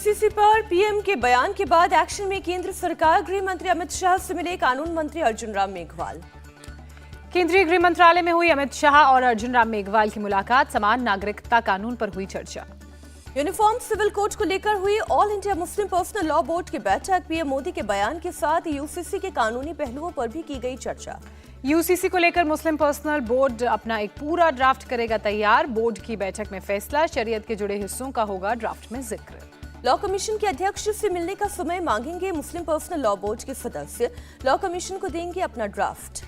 UCC पर PM के बयान के बाद एक्शन में केंद्र सरकार। गृह मंत्री अमित शाह से मिले कानून मंत्री अर्जुन राम मेघवाल। केंद्रीय गृह मंत्रालय में हुई अमित शाह और अर्जुन राम मेघवाल की मुलाकात। समान नागरिकता कानून पर हुई चर्चा। यूनिफॉर्म सिविल कोड को लेकर हुई all India Muslim personal law board की बैठक। पीएम मोदी के बयान के साथ यूसीसी के कानूनी पहलुओं पर भी की गई चर्चा। यूसीसी को लेकर मुस्लिम पर्सनल बोर्ड अपना एक पूरा ड्राफ्ट करेगा तैयार। बोर्ड की बैठक में फैसला, शरीयत के जुड़े हिस्सों का होगा ड्राफ्ट में जिक्र। लॉ कमीशन के अध्यक्ष से मिलने का समय मांगेंगे मुस्लिम पर्सनल लॉ बोर्ड के सदस्य। लॉ कमीशन को देंगे अपना ड्राफ्ट।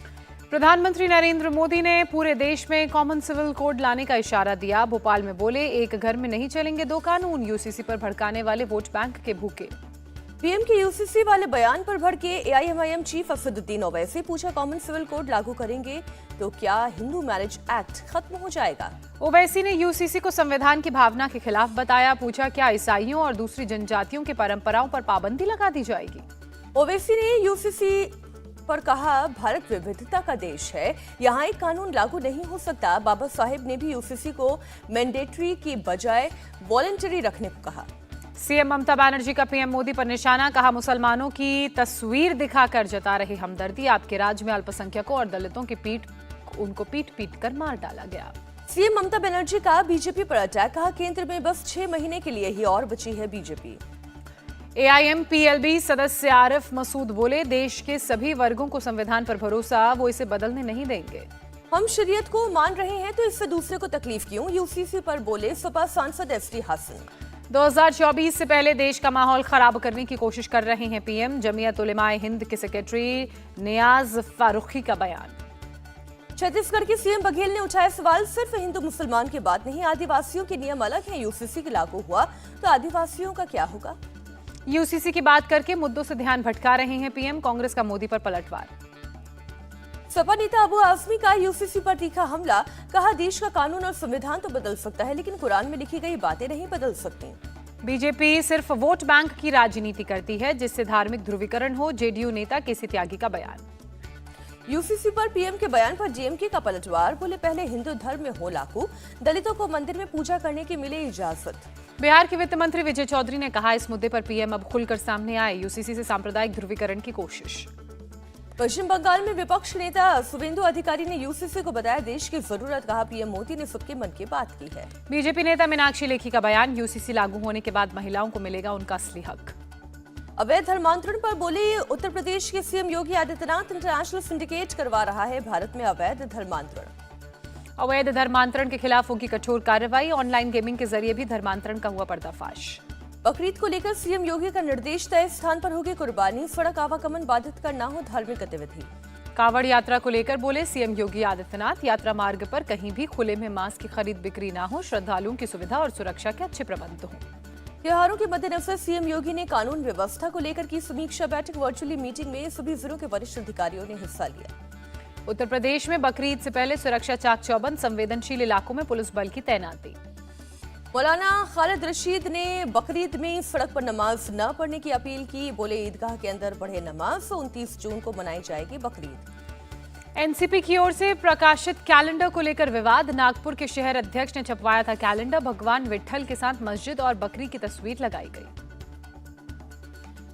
प्रधानमंत्री नरेंद्र मोदी ने पूरे देश में कॉमन सिविल कोड लाने का इशारा दिया। भोपाल में बोले, एक घर में नहीं चलेंगे दो कानून। यूसीसी पर भड़काने वाले वोट बैंक के भूखे। पीएम के यूसीसी वाले बयान पर भड़के एआईएमआईएम चीफ असदुद्दीन ओवैसी। पूछा, कॉमन सिविल कोड लागू करेंगे तो क्या हिंदू मैरिज एक्ट खत्म हो जाएगा? ओवैसी ने यूसीसी को संविधान की भावना के खिलाफ बताया। पूछा, क्या ईसाइयों और दूसरी जनजातियों की परंपराओं पर पाबंदी लगा दी जाएगी? ओवैसी ने यूसीसी पर कहा, भारत विविधता का देश है, यहाँ एक कानून लागू नहीं हो सकता। बाबा साहेब ने भी यूसीसी को मैंडेटरी की बजाय वॉलंटरी रखने को कहा। सीएम ममता बनर्जी का पीएम मोदी पर निशाना। कहा, मुसलमानों की तस्वीर दिखाकर जता रहे हमदर्दी। आपके राज्य में अल्पसंख्यकों और दलितों की उनको पीट कर मार डाला गया। सीएम ममता बनर्जी का बीजेपी पर अटैक। कहा, केंद्र में बस 6 महीने के लिए ही और बची है बीजेपी। एआईएम-पीएलबी सदस्य आरिफ मसूद बोले, देश के सभी वर्गों को संविधान पर भरोसा, वो इसे बदलने नहीं देंगे। हम शरीयत को मान रहे हैं तो इससे दूसरे को तकलीफ क्यों? यूसीसी पर बोले सपा सांसद एसटी हसन। 2024 से पहले देश का माहौल खराब करने की कोशिश कर रहे हैं पीएम। जमीयत उलेमाए हिंद के सेक्रेटरी नियाज फारूकी का बयान। छत्तीसगढ़ के सीएम बघेल ने उठाया सवाल, सिर्फ हिंदू मुसलमान की बात नहीं, आदिवासियों के नियम अलग हैं। यूसीसी के लागू हुआ तो आदिवासियों का क्या होगा? यूसीसी की बात करके मुद्दों से ध्यान भटका रहे हैं पीएम। कांग्रेस का मोदी पर पलटवार। सपा नेता अबू आजमी का यूसीसी पर तीखा हमला। कहा, देश का कानून और संविधान तो बदल सकता है, लेकिन कुरान में लिखी गई बातें नहीं बदल सकती। बीजेपी सिर्फ वोट बैंक की राजनीति करती है, जिससे धार्मिक ध्रुवीकरण हो। जेडीयू नेता केसी त्यागी का बयान। यूसीसी पर पीएम के बयान पर जेएमके का पलटवार। बोले, पहले हिंदू धर्म में हो लागू, दलितों को मंदिर में पूजा करने की मिले इजाजत। बिहार के वित्त मंत्री विजय चौधरी ने कहा, इस मुद्दे पर पीएम अब खुलकर सामने आए। यूसीसी से सांप्रदायिक ध्रुवीकरण की कोशिश। पश्चिम बंगाल में विपक्ष नेता शुवेंदु अधिकारी ने यूसीसी को बताया देश की जरूरत। कहा, पीएम मोदी ने सबके मन की बात की है। बीजेपी नेता मीनाक्षी लेखी का बयान। यूसीसी लागू होने के बाद महिलाओं को मिलेगा उनका असली हक। अवैध धर्मांतरण पर बोले, उत्तर प्रदेश के CM Yogi Adityanath international syndicate करवा रहा है भारत में अवैध धर्मांतरण। अवैध धर्मांतरण के खिलाफ होगी कठोर कार्रवाई। ऑनलाइन गेमिंग के जरिए भी धर्मांतरण का हुआ पर्दाफाश। बकरीद को लेकर सीएम योगी का निर्देश, तय स्थान पर होगी कुर्बानी। सड़क आवागमन बाधित करना हो धार्मिक गतिविधि। कांवड़ यात्रा को लेकर बोले सीएम योगी आदित्यनाथ, यात्रा मार्ग पर कहीं भी खुले में मांस की खरीद बिक्री ना हो। श्रद्धालुओं की सुविधा और सुरक्षा के अच्छे प्रबंध हों। त्योहारों के मद्देनजर सीएम योगी ने कानून व्यवस्था को लेकर की समीक्षा बैठक। वर्चुअली मीटिंग में सभी जिलों के वरिष्ठ अधिकारियों ने हिस्सा लिया। उत्तर प्रदेश में बकरीद से पहले सुरक्षा चाक चौबंद। संवेदनशील इलाकों में पुलिस बल की तैनाती। मौलाना खालिद रशीद ने बकरीद में सड़क पर नमाज न पढ़ने की अपील की। बोले, ईदगाह के अंदर पढ़े नमाज। 29 जून को मनाई जाएगी बकरीद। एनसीपी की ओर से प्रकाशित कैलेंडर को लेकर विवाद। नागपुर के शहर अध्यक्ष ने छपवाया था कैलेंडर। भगवान विट्ठल के साथ मस्जिद और बकरी की तस्वीर लगाई गई।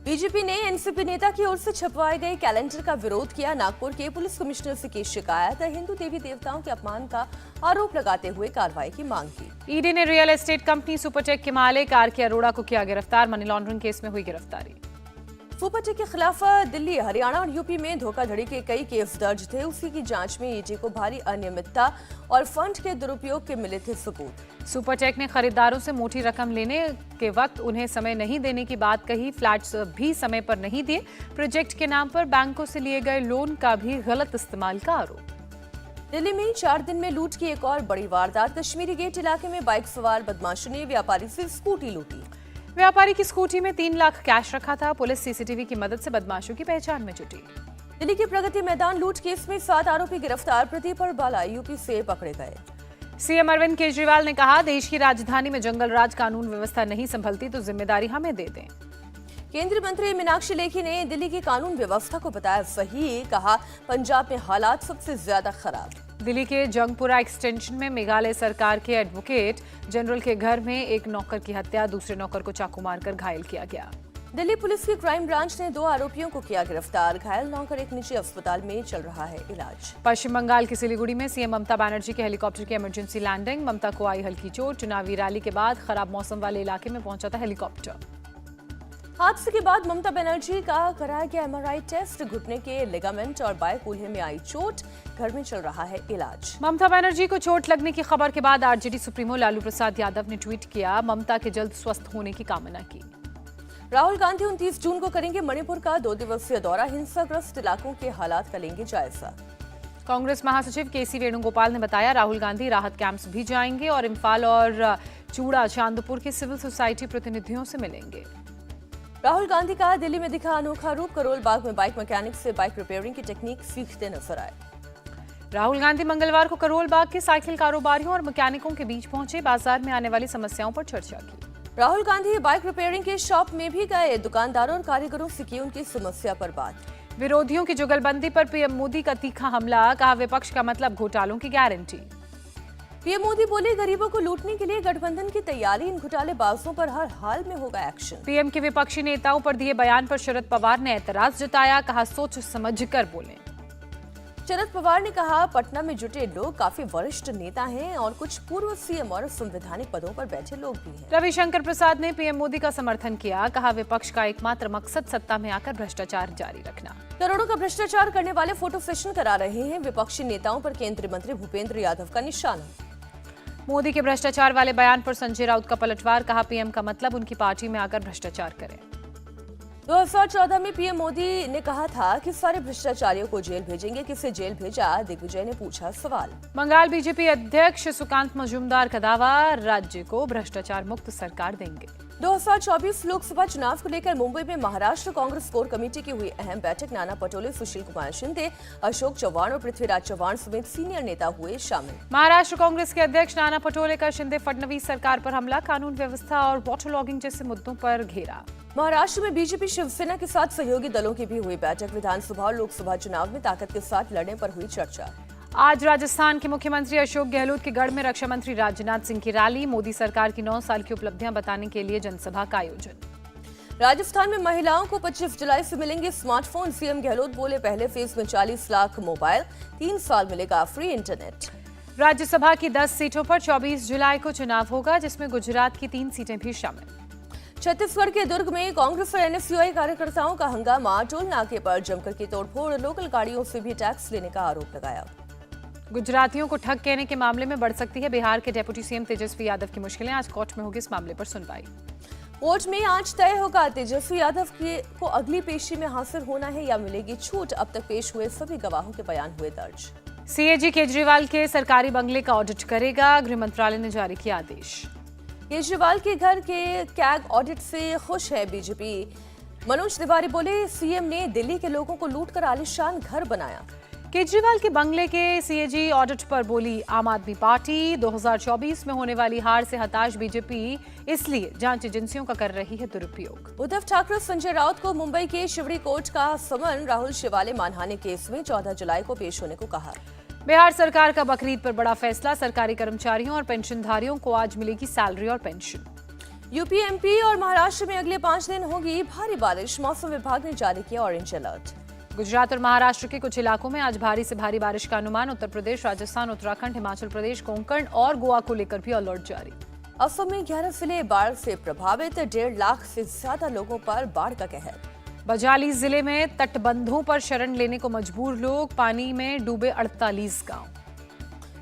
बीजेपी ने एनसीपी नेता की ओर से छपवाए गए कैलेंडर का विरोध किया। नागपुर के पुलिस कमिश्नर से की शिकायत। हिंदू देवी देवताओं के अपमान का आरोप लगाते हुए कार्रवाई की मांग की। ईडी ने रियल एस्टेट कंपनी सुपरटेक के मालिक आर.के. अरोड़ा को किया गिरफ्तार। मनी लॉन्ड्रिंग केस में हुई गिरफ्तारी। सुपरटेक के खिलाफ दिल्ली, हरियाणा और यूपी में धोखाधड़ी के कई केस दर्ज थे। उसी की जांच में ईडी को भारी अनियमितता और फंड के दुरुपयोग के मिले थे सबूत। सुपरटेक ने खरीदारों से मोटी रकम लेने के वक्त उन्हें समय नहीं देने की बात कही। फ्लैट्स भी समय पर नहीं दिए। प्रोजेक्ट के नाम पर बैंकों से लिए गए लोन का भी गलत इस्तेमाल का आरोप। दिल्ली में 4 दिन में लूट की एक और बड़ी वारदात। कश्मीरी गेट इलाके में बाइक सवार बदमाशों ने व्यापारी से स्कूटी लूटी। व्यापारी की स्कूटी में 3 लाख कैश रखा था। पुलिस सीसीटीवी की मदद से बदमाशों की पहचान में जुटी। दिल्ली के प्रगति मैदान लूट केस में 7 आरोपी गिरफ्तार। प्रदीप और बाला यूपी से पकड़े गए। सीएम अरविंद केजरीवाल ने कहा, देश की राजधानी में जंगल राज कानून व्यवस्था नहीं संभलती तो जिम्मेदारी हमें दे दें। केंद्रीय मंत्री मीनाक्षी लेखी ने दिल्ली की कानून व्यवस्था को बताया सही। कहा, पंजाब में हालात सबसे ज्यादा खराब। दिल्ली के जंगपुरा एक्सटेंशन में मेघालय सरकार के एडवोकेट जनरल के घर में एक नौकर की हत्या, दूसरे नौकर को चाकू मारकर घायल किया गया। दिल्ली पुलिस की क्राइम ब्रांच ने 2 आरोपियों को किया गिरफ्तार। घायल नौकर एक निजी अस्पताल में चल रहा है इलाज। पश्चिम बंगाल के सिलीगुड़ी में सीएम ममता बनर्जी के हेलीकॉप्टर की इमरजेंसी लैंडिंग। ममता को आई हल्की चोट। चुनावी रैली के बाद खराब मौसम वाले इलाके में पहुंचा था हेलीकॉप्टर। हादसे के बाद ममता बनर्जी का कराया गया एमआरआई टेस्ट। घुटने के लिगामेंट और बाएं कूल्हे में आई चोट। घर में चल रहा है इलाज। ममता बनर्जी को चोट लगने की खबर के बाद आरजेडी सुप्रीमो लालू प्रसाद यादव ने ट्वीट किया, ममता के जल्द स्वस्थ होने की कामना की। राहुल गांधी 29 जून को करेंगे मणिपुर का 2 दिवसीय दौरा। हिंसाग्रस्त इलाकों के हालात का लेंगे जायजा। कांग्रेस महासचिव केसी वेणुगोपाल ने बताया, राहुल गांधी राहत कैंप्स भी जाएंगे और इम्फाल और चूड़ा चांदपुर के सिविल सोसाइटी प्रतिनिधियों से मिलेंगे। राहुल गांधी का दिल्ली में दिखा अनोखा रूप। करोल बाग में बाइक मैकेनिक से बाइक रिपेयरिंग की टेक्निक सीखते नजर आए। राहुल गांधी मंगलवार को करोल बाग के साइकिल कारोबारियों और मैकेनिकों के बीच पहुंचे। बाजार में आने वाली समस्याओं पर चर्चा की। राहुल गांधी बाइक रिपेयरिंग के शॉप में भी गए। दुकानदारों और कारीगरों से की उनकी समस्या पर बात। विरोधियों की जुगलबंदी पर पीएम मोदी का तीखा हमला। कहा, विपक्ष का मतलब घोटालों की गारंटी। पीएम मोदी बोले, गरीबों को लूटने के लिए गठबंधन की तैयारी। इन घोटालेबाजों पर हर हाल में होगा एक्शन। पीएम के विपक्षी नेताओं पर दिए बयान पर शरद पवार ने एतराज जताया। कहा, सोच समझकर बोलें। शरद पवार ने कहा, पटना में जुटे लोग काफी वरिष्ठ नेता हैं और कुछ पूर्व सीएम और संवैधानिक पदों पर बैठे लोग भी हैं। रविशंकर प्रसाद ने पीएम मोदी का समर्थन किया। कहा, विपक्ष का एकमात्र मकसद सत्ता में आकर भ्रष्टाचार जारी रखना। करोड़ों का भ्रष्टाचार करने वाले फोटो सेशन करा रहे हैं। विपक्षी नेताओं पर केंद्रीय मंत्री भूपेंद्र यादव का निशाना। मोदी के भ्रष्टाचार वाले बयान पर संजय राउत का पलटवार। कहा, पीएम का मतलब उनकी पार्टी में आकर भ्रष्टाचार करें। 2014 में पीएम मोदी ने कहा था कि सारे भ्रष्टाचारियों को जेल भेजेंगे। किसे जेल भेजा, दिग्विजय ने पूछा सवाल। बंगाल बीजेपी अध्यक्ष सुकांत मजूमदार का दावा, राज्य को भ्रष्टाचार मुक्त सरकार देंगे। 2024 लोकसभा चुनाव को लेकर मुंबई में महाराष्ट्र कांग्रेस कोर कमेटी की हुई अहम बैठक। नाना पटोले, सुशील कुमार शिंदे, अशोक चव्हाण और पृथ्वीराज चव्हाण समेत सीनियर नेता हुए शामिल। महाराष्ट्र कांग्रेस के अध्यक्ष नाना पटोले का शिंदे फडणवीस सरकार पर हमला। कानून व्यवस्था और वाटर लॉगिंग जैसे मुद्दों पर घेरा। महाराष्ट्र में बीजेपी शिवसेना के साथ सहयोगी दलों की भी हुई बैठक। विधानसभा और लोकसभा चुनाव में ताकत के साथ लड़ने पर हुई चर्चा। आज राजस्थान के मुख्यमंत्री अशोक गहलोत के गढ़ में रक्षा मंत्री राजनाथ सिंह की रैली। मोदी सरकार की 9 साल की उपलब्धियां बताने के लिए जनसभा का आयोजन। राजस्थान में महिलाओं को 25 जुलाई से मिलेंगे स्मार्टफोन। सीएम गहलोत बोले, पहले फेज में 40 लाख मोबाइल, 3 साल मिलेगा फ्री इंटरनेट। राज्यसभा की 10 सीटों पर 24 जुलाई को चुनाव होगा, जिसमें गुजरात की 3 सीटें भी शामिल। छत्तीसगढ़ के दुर्ग में कांग्रेस और एनएसयूआई कार्यकर्ताओं का हंगामा। टोल नाके पर जमकर की तोड़फोड़। लोकल गाड़ियों से भी टैक्स लेने का आरोप लगाया। गुजरातियों को ठग कहने के मामले में बढ़ सकती है बिहार के डेप्यूटी सीएम तेजस्वी यादव की मुश्किलें। आज कोर्ट में होगी इस मामले पर सुनवाई। कोर्ट में आज तय होगा तेजस्वी यादव को अगली पेशी में हाजिर होना है या मिलेगी छूट। अब तक पेश हुए सभी गवाहों के बयान हुए दर्ज। सीएजी केजरीवाल के सरकारी बंगले का ऑडिट करेगा। गृह मंत्रालय ने जारी किया आदेश। केजरीवाल के घर के कैग ऑडिट से खुश है बीजेपी। मनोज तिवारी बोले, सीएम ने दिल्ली के लोगों को लूटकर आलीशान घर बनाया। केजरीवाल के बंगले के सीएजी ऑडिट पर बोली आम आदमी पार्टी। 2024 में होने वाली हार से हताश बीजेपी, इसलिए जांच एजेंसियों का कर रही है दुरुपयोग। उद्धव ठाकरे संजय राउत को मुंबई के शिवड़ी कोर्ट का समन। राहुल शिवाले मानहानि केस में 14 जुलाई को पेश होने को कहा। बिहार सरकार का बकरीद पर बड़ा फैसला। सरकारी कर्मचारियों और पेंशनधारियों को आज मिलेगी सैलरी और पेंशन। यूपी, एमपी और महाराष्ट्र में अगले 5 दिन होगी भारी बारिश। मौसम विभाग ने जारी किया ऑरेंज अलर्ट। गुजरात और महाराष्ट्र के कुछ इलाकों में आज भारी से भारी बारिश का अनुमान। उत्तर प्रदेश, राजस्थान, उत्तराखंड, हिमाचल प्रदेश, कोंकण और गोवा को लेकर भी अलर्ट जारी। असम में 11 जिले बाढ़ से प्रभावित। 1.5 लाख से ज्यादा लोगों पर बाढ़ का कहर। बजाली जिले में तटबंधों पर शरण लेने को मजबूर लोग। पानी में डूबे 48 गांव।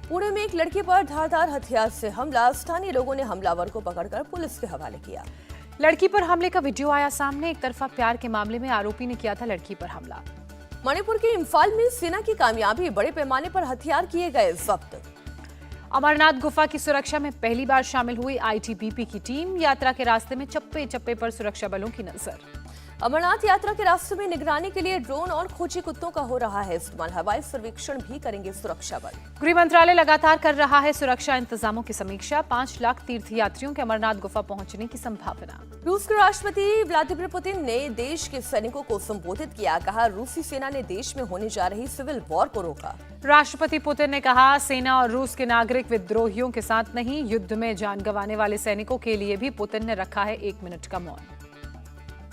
पुणे में एक लड़की पर धारदार हथियार से हमला। स्थानीय लोगों ने हमलावर को पकड़कर पुलिस के हवाले किया। लड़की पर हमले का वीडियो आया सामने। एक तरफा प्यार के मामले में आरोपी ने किया था लड़की पर हमला। मणिपुर के इम्फाल में सेना की कामयाबी। बड़े पैमाने पर हथियार किए गए जब्त। अमरनाथ गुफा की सुरक्षा में पहली बार शामिल हुई आईटीबीपी की टीम। यात्रा के रास्ते में चप्पे चप्पे पर सुरक्षा बलों की नजर। अमरनाथ यात्रा के रास्ते में निगरानी के लिए ड्रोन और खोजी कुत्तों का हो रहा है इस्तेमाल। हवाई सर्वेक्षण भी करेंगे सुरक्षा बल। गृह मंत्रालय लगातार कर रहा है सुरक्षा इंतजामों की समीक्षा। 5 लाख तीर्थयात्रियों के अमरनाथ गुफा पहुंचने की संभावना। रूस के राष्ट्रपति व्लादिमीर पुतिन ने देश के सैनिकों को संबोधित किया। कहा, रूसी सेना ने देश में होने जा रही सिविल वॉर को रोका। राष्ट्रपति पुतिन ने कहा, सेना और रूस के नागरिक विद्रोहियों के साथ नहीं, युद्ध में जान गंवाने वाले सैनिकों के लिए भी पुतिन ने रखा है 1 मिनट का मौन।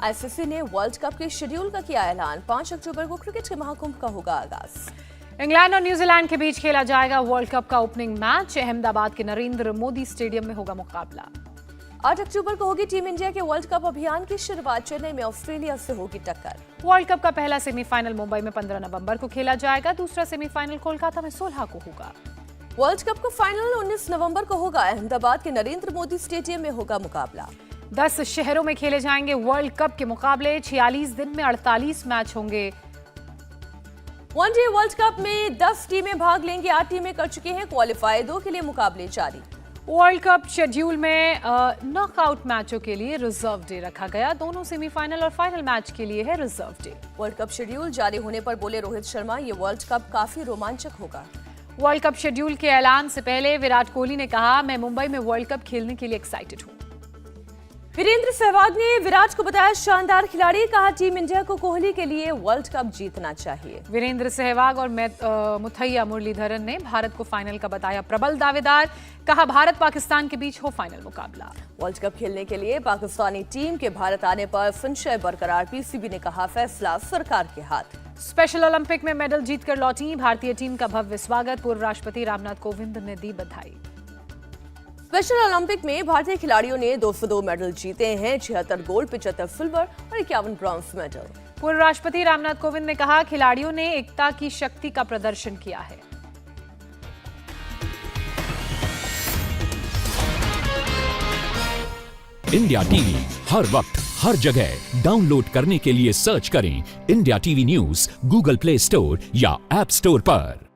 आईसीसी ने वर्ल्ड कप के शेड्यूल का किया ऐलान। 5 अक्टूबर को क्रिकेट के महाकुंभ का होगा आगाज। इंग्लैंड और न्यूजीलैंड के बीच खेला जाएगा वर्ल्ड कप का ओपनिंग मैच। अहमदाबाद के नरेंद्र मोदी स्टेडियम में होगा मुकाबला। 8 अक्टूबर को होगी टीम इंडिया के वर्ल्ड कप अभियान की शुरुआत। चेन्नई में ऑस्ट्रेलिया से होगी टक्कर। वर्ल्ड कप का पहला सेमीफाइनल मुंबई में 15 नवंबर को खेला जाएगा। दूसरा सेमीफाइनल कोलकाता में 16 को होगा। वर्ल्ड कप का फाइनल 19 नवंबर को होगा। अहमदाबाद के नरेंद्र मोदी स्टेडियम में होगा मुकाबला। 10 शहरों में खेले जाएंगे वर्ल्ड कप के मुकाबले। 46 दिन में 48 मैच होंगे। वनडे वर्ल्ड कप में 10 टीमें भाग लेंगी। 8 टीमें कर चुकी हैं क्वालिफाई। 2 के लिए मुकाबले जारी। वर्ल्ड कप शेड्यूल में नॉकआउट मैचों के लिए रिजर्व डे रखा गया। दोनों सेमीफाइनल और फाइनल मैच के लिए है reserve day. World cup schedule जारी होने पर बोले रोहित शर्मा, ये वर्ल्ड कप काफी रोमांचक होगा। वर्ल्ड कप शेड्यूल के ऐलान से पहले विराट कोहली ने कहा, मैं मुंबई में वर्ल्ड कप खेलने के लिए एक्साइटेड हूं। वीरेंद्र सहवाग ने विराट को बताया शानदार खिलाड़ी। कहा, टीम इंडिया को कोहली के लिए वर्ल्ड कप जीतना चाहिए। वीरेंद्र सहवाग और मुथैया मुरलीधरन ने भारत को फाइनल का बताया प्रबल दावेदार। कहा, भारत पाकिस्तान के बीच हो फाइनल मुकाबला। वर्ल्ड कप खेलने के लिए पाकिस्तानी टीम के भारत आने पर संशय बरकरार। पीसीबी ने कहा, फैसला सरकार के हाथ। स्पेशल ओलंपिक में मेडल जीतकर लौटी भारतीय टीम का भव्य स्वागत। पूर्व राष्ट्रपति रामनाथ कोविंद ने दी बधाई। स्पेशल ओलंपिक में भारतीय खिलाड़ियों ने 202 मेडल जीते हैं। 76 गोल्ड, 75 सिल्वर और 51 ब्रॉन्ज मेडल। पूर्व राष्ट्रपति रामनाथ कोविंद ने कहा, खिलाड़ियों ने एकता की शक्ति का प्रदर्शन किया है। इंडिया टीवी हर वक्त हर जगह डाउनलोड करने के लिए सर्च करें India TV news Google play store या ऐप स्टोर पर।